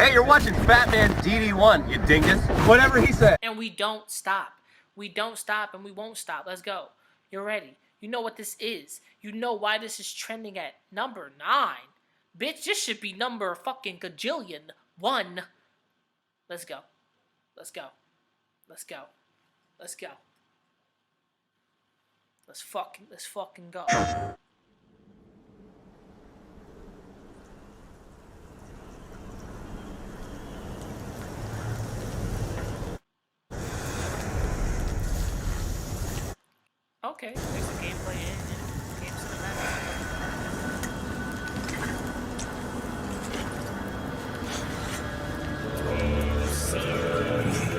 Hey, you're watching Fat Man DD1, you dingus. Whatever he said. And we don't stop. We don't stop and we won't stop. Let's go. You're ready. You know what this is. You know why this is trending at number 9. Bitch, this should be number fucking gajillion 1. Let's go. Let's go. Let's go. Let's go. Let's fucking go. Okay, there's the gameplay in game cinematic.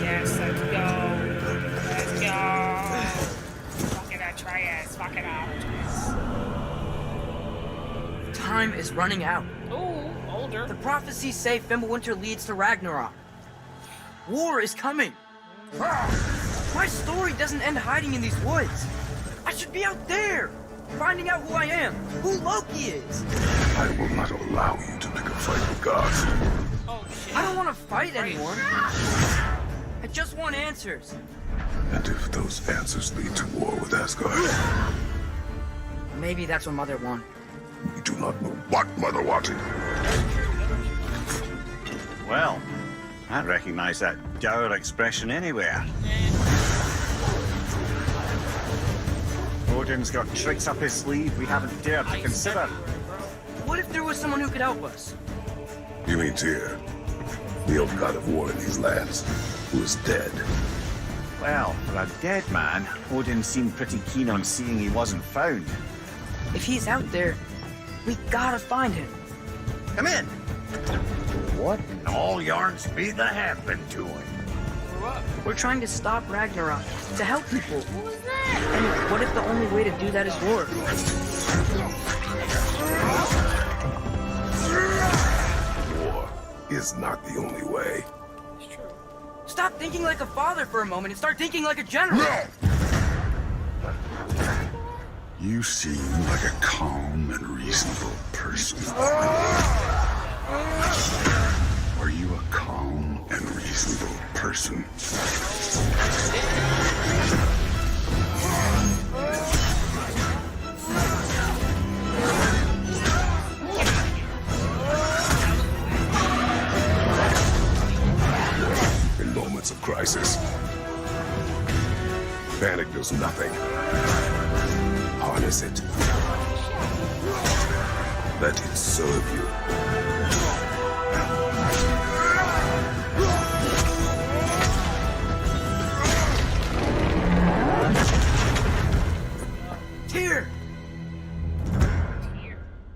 Yes, let's go. Let's go. Fuck it, Atreus. Fuck it out, Atreus. Time is running out. Ooh, older. The prophecies say Fimbulwinter leads to Ragnarok. War is coming. My story doesn't end hiding in these woods. I should be out there, finding out who I am, who Loki is. I will not allow you to pick a fight with gods. Oh, shit. I don't want to fight anyone. I just want answers. And if those answers lead to war with Asgard, Maybe that's what Mother wanted. we do not know what Mother wanted. Well, I recognize that dour expression anywhere. Odin's got tricks up his sleeve we haven't dared to consider. What if there was someone who could help us? You mean Tyr, the old god of war in these lands, who is dead? Well, for a dead man, Odin seemed pretty keen on seeing he wasn't found. If he's out there, we gotta find him. Come in. What in all yarns speed that happened to him? We're trying to stop Ragnarok, to help people. What was that? And what if the only way to do that is war? War is not the only way. It's true. Stop thinking like a father for a moment and start thinking like a general. You seem like a calm and reasonable person. Are you a calm and reasonable person? In moments of crisis, panic does nothing. Harness it. Let it serve you. Tyr!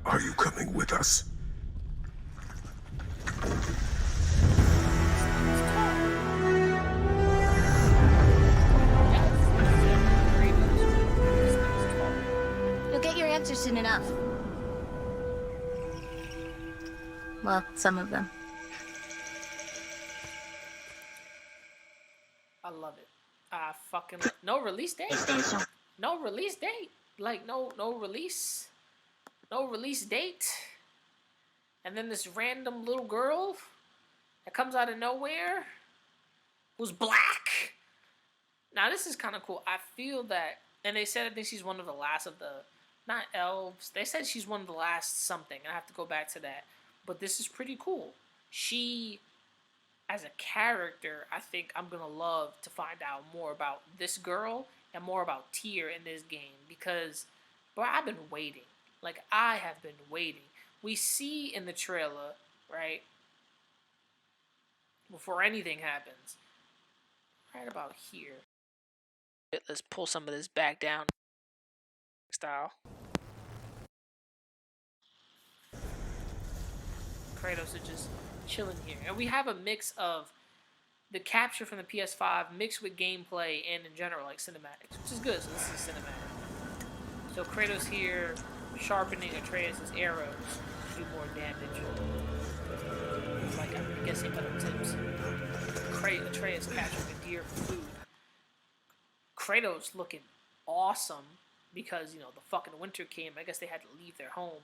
Are you coming with us? You'll get your answer soon enough. Well, some of them. I love it. I fucking no release date. No release date. Like no release. No release date. And then this random little girl that comes out of nowhere who's black. Now this is kind of cool. I feel that, and they said I think she's one of the last of the, not elves. They said she's one of the last something. I have to go back to that. But this is pretty cool. She, as a character, I think I'm going to love to find out more about this girl and more about Tyr in this game. Because, bro, I've been waiting. Like, I have been waiting. We see in the trailer, right, before anything happens, right about here. Let's pull some of this back down. Style. Kratos is just chilling here. And we have a mix of the capture from the PS5 mixed with gameplay and in general, like cinematics, which is good. So this is cinematic. So Kratos here sharpening Atreus' arrows to do more damage. Like I'm guessing other tips. Atreus capturing a deer for food. Kratos looking awesome because, you know, the fucking winter came. I guess they had to leave their home.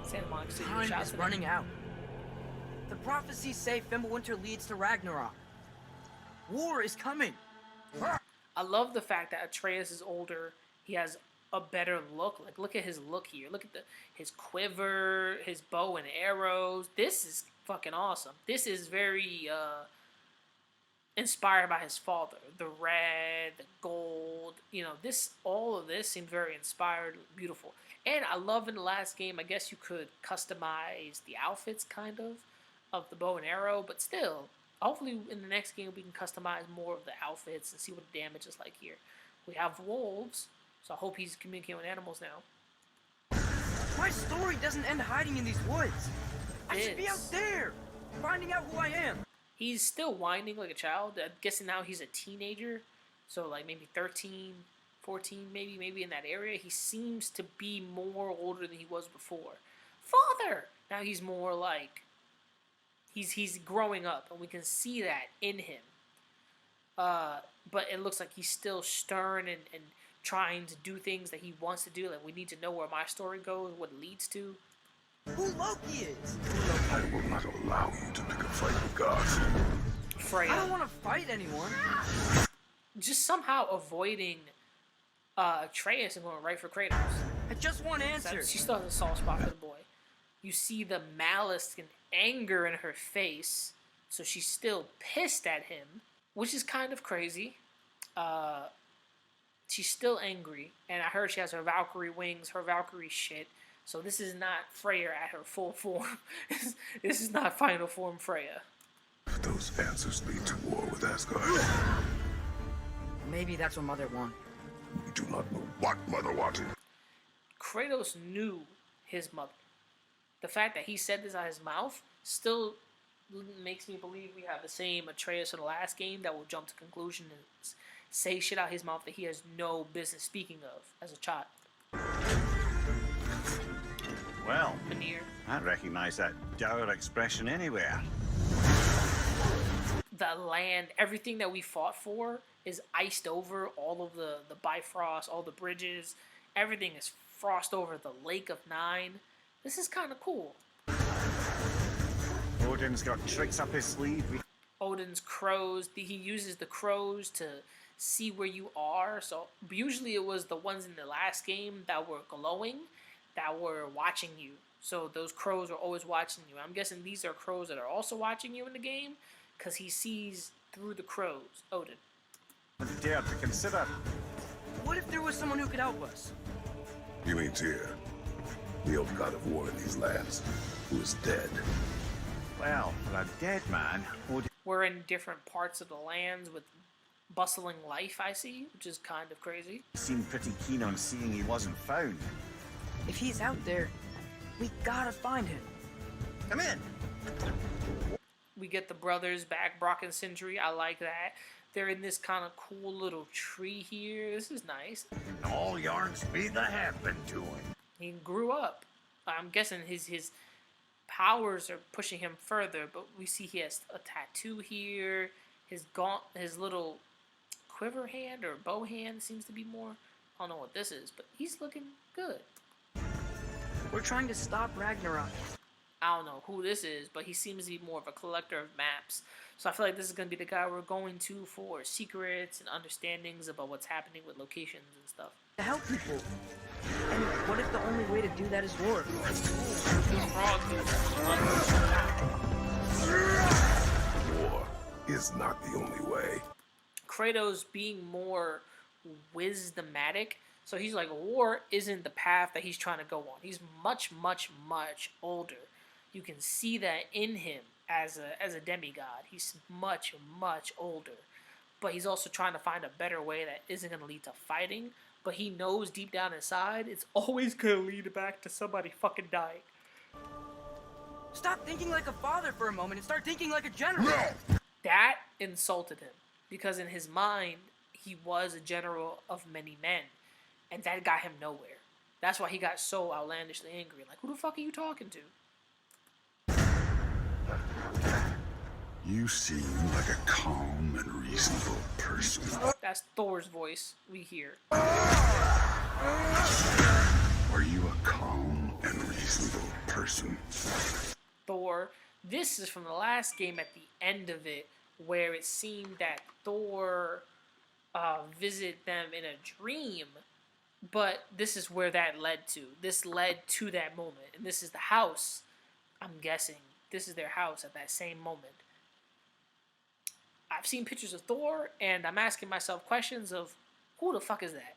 Santa Monica City. Time Shout is to running them. out. The prophecies say Fimbulwinter leads to Ragnarok. War is coming. I love the fact that Atreus is older. He has a better look. Like, look at his look here. Look at his quiver, his bow and arrows. This is fucking awesome. This is very inspired by his father. The red, the gold. You know, all of this seems very inspired, beautiful. And I love in the last game, I guess you could customize the outfits, kind of the bow and arrow, but still, hopefully in the next game we can customize more of the outfits and see what the damage is like here. We have wolves, so I hope he's communicating with animals now. My story doesn't end hiding in these woods. I should be out there, finding out who I am. He's still whining like a child. I'm guessing now he's a teenager, so like maybe 13, 14, maybe in that area. He seems to be more older than he was before. Father! Now he's more like, he's growing up, and we can see that in him. But it looks like he's still stern and trying to do things that he wants to do. Like, we need to know where my story goes, what it leads to. Who Loki is? I will not allow you to pick a fight with gods. Freya. I don't want to fight anyone. Just somehow avoiding Atreus and going right for Kratos. I just want answers. She still has a soft spot for the boy. You see the malice and anger in her face, so she's still pissed at him, which is kind of crazy. She's still angry, and I heard she has her Valkyrie wings, her Valkyrie shit. So this is not Freya at her full form. This is not final form Freya. If those answers lead to war with Asgard, Maybe that's what Mother wanted. we do not know what Mother wanted. Kratos knew his mother. The fact that he said this out of his mouth still makes me believe we have the same Atreus in the last game that will jump to conclusion and say shit out his mouth that he has no business speaking of as a child. Well, Veneer. I recognise that dour expression anywhere. The land, everything that we fought for is iced over. All of the Bifrost, all the bridges, everything is frost over. The Lake of Nine. This is kind of cool. Odin's got tricks up his sleeve. Odin's crows. He uses the crows to see where you are. So usually it was the ones in the last game that were glowing, that were watching you. So those crows are always watching you. I'm guessing these are crows that are also watching you in the game, because he sees through the crows, Odin. Dare to consider. What if there was someone who could help us? You mean Tyr, the old god of war in these lands, who is dead. Well, for a dead man, Odin We're in different parts of the lands with bustling life, I see, which is kind of crazy. seemed pretty keen on seeing he wasn't found. If he's out there, we gotta find him. Come in. We get the brothers back, Brock and Sindri. I like that. They're in this kind of cool little tree here. This is nice. All yarns be the happen to him. He grew up. I'm guessing his powers are pushing him further, but we see he has a tattoo here. His little quiver hand or bow hand seems to be more. I don't know what this is, but he's looking good. We're trying to stop Ragnarok. I don't know who this is, but he seems to be more of a collector of maps. So I feel like this is going to be the guy we're going to for secrets and understandings about what's happening with locations and stuff. To help people. And what if the only way to do that is war? War is not the only way. Kratos being more wisdomatic. So he's like, war isn't the path that he's trying to go on. He's much, much, much older. You can see that in him as a demigod. He's much, much older. But he's also trying to find a better way that isn't going to lead to fighting. But he knows deep down inside, it's always going to lead back to somebody fucking dying. Stop thinking like a father for a moment and start thinking like a general. That insulted him. Because in his mind, he was a general of many men. And that got him nowhere. That's why he got so outlandishly angry. Like, who the fuck are you talking to? You seem like a calm and reasonable person. That's Thor's voice we hear. Are you a calm and unreasonable person. Thor. This is from the last game at the end of it, where it seemed that Thor visited them in a dream, but this is where that led to. This led to that moment, and this is the house. I'm guessing this is their house at that same moment. I've seen pictures of Thor, and I'm asking myself questions of, who the fuck is that?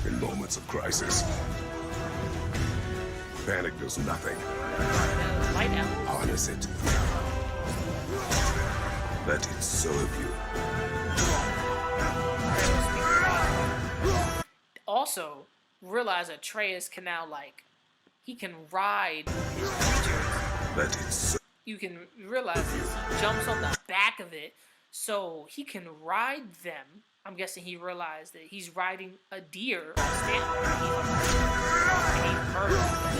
In moments of crisis, panic does nothing. Light out. Harness it. Let it serve you. Also, realize that Atreus can now, like, he can ride his creatures. Let it serve. You can realize this. He jumps on the back of it, so he can ride them. I'm guessing he realized that he's riding a deer on standby, and he murders them.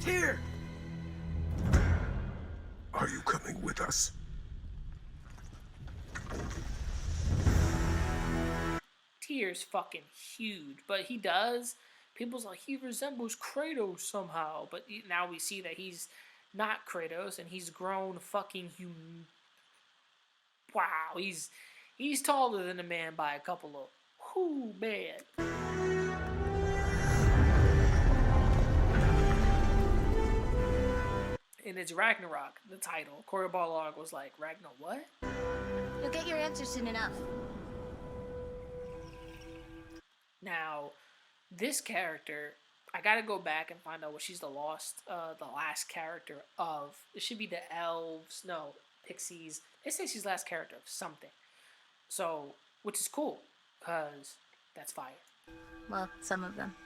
Tyr! Are you coming with us? Tyr's fucking huge, but he does. People's like, he resembles Kratos somehow, but now we see that he's not Kratos, and he's grown fucking human. Wow, he's taller than a man by a couple of whoo man. And it's Ragnarok, the title. Corey Barlog was like, Ragnar what? You'll get your answer soon enough. Now, this character, I gotta go back and find out what she's the last character of. It should be the elves, no, pixies. They say she's the last character of something. So, which is cool, because that's fire. Well, some of them.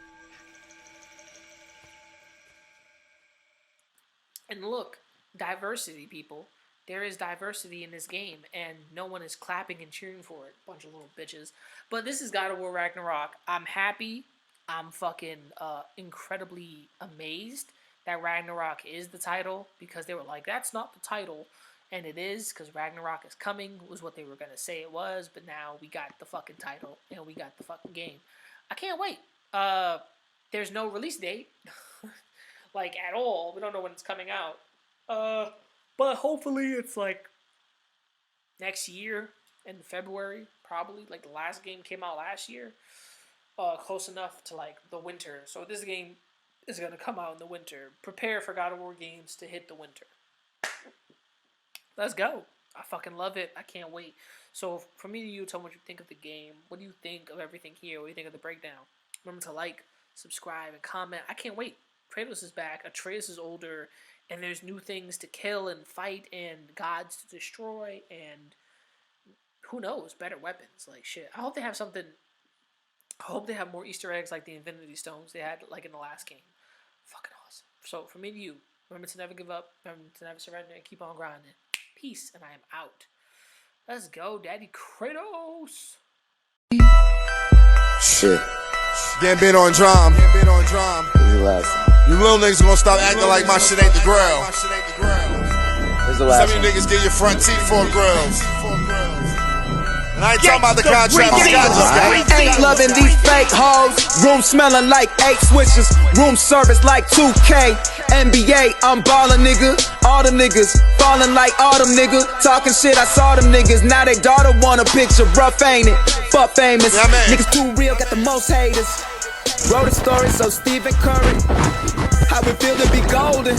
And look, diversity, people. There is diversity in this game, and no one is clapping and cheering for it. Bunch of little bitches. But this is God of War Ragnarok. I'm happy. I'm fucking incredibly amazed that Ragnarok is the title, because they were like, that's not the title. And it is, because Ragnarok is coming, was what they were going to say it was. But now we got the fucking title, and we got the fucking game. I can't wait. There's no release date. Like, at all. We don't know when it's coming out. But hopefully it's, like, next year in February, probably. Like, the last game came out last year. Close enough to, like, the winter. So this game is going to come out in the winter. Prepare for God of War games to hit the winter. Let's go. I fucking love it. I can't wait. So, for me to you, tell me what you think of the game. What do you think of everything here? What do you think of the breakdown? Remember to like, subscribe, and comment. I can't wait. Kratos is back, Atreus is older, and there's new things to kill and fight and gods to destroy and who knows, better weapons. Like, shit. I hope they have something. I hope they have more Easter eggs like the Infinity Stones they had like in the last game. Fucking awesome. So, from me to you, remember to never give up, remember to never surrender, and keep on grinding. Peace, and I am out. Let's go, Daddy Kratos! Shit. Getting bit on drum. You little niggas gonna stop acting like my shit ain't the grill. Some of you niggas get your front teeth for grills. And I ain't talking about the contract. Ain't loving these fake hoes. Room smelling like 8 switches. Room service like 2K. NBA, I'm ballin', nigga. All the niggas falling like autumn, nigga. Talking shit, I saw them niggas. Now they daughter want a picture. Rough, ain't it? Fuck famous. Yeah, niggas too real, got the most haters. Wrote a story, so Stephen Curry. How we feel to be golden.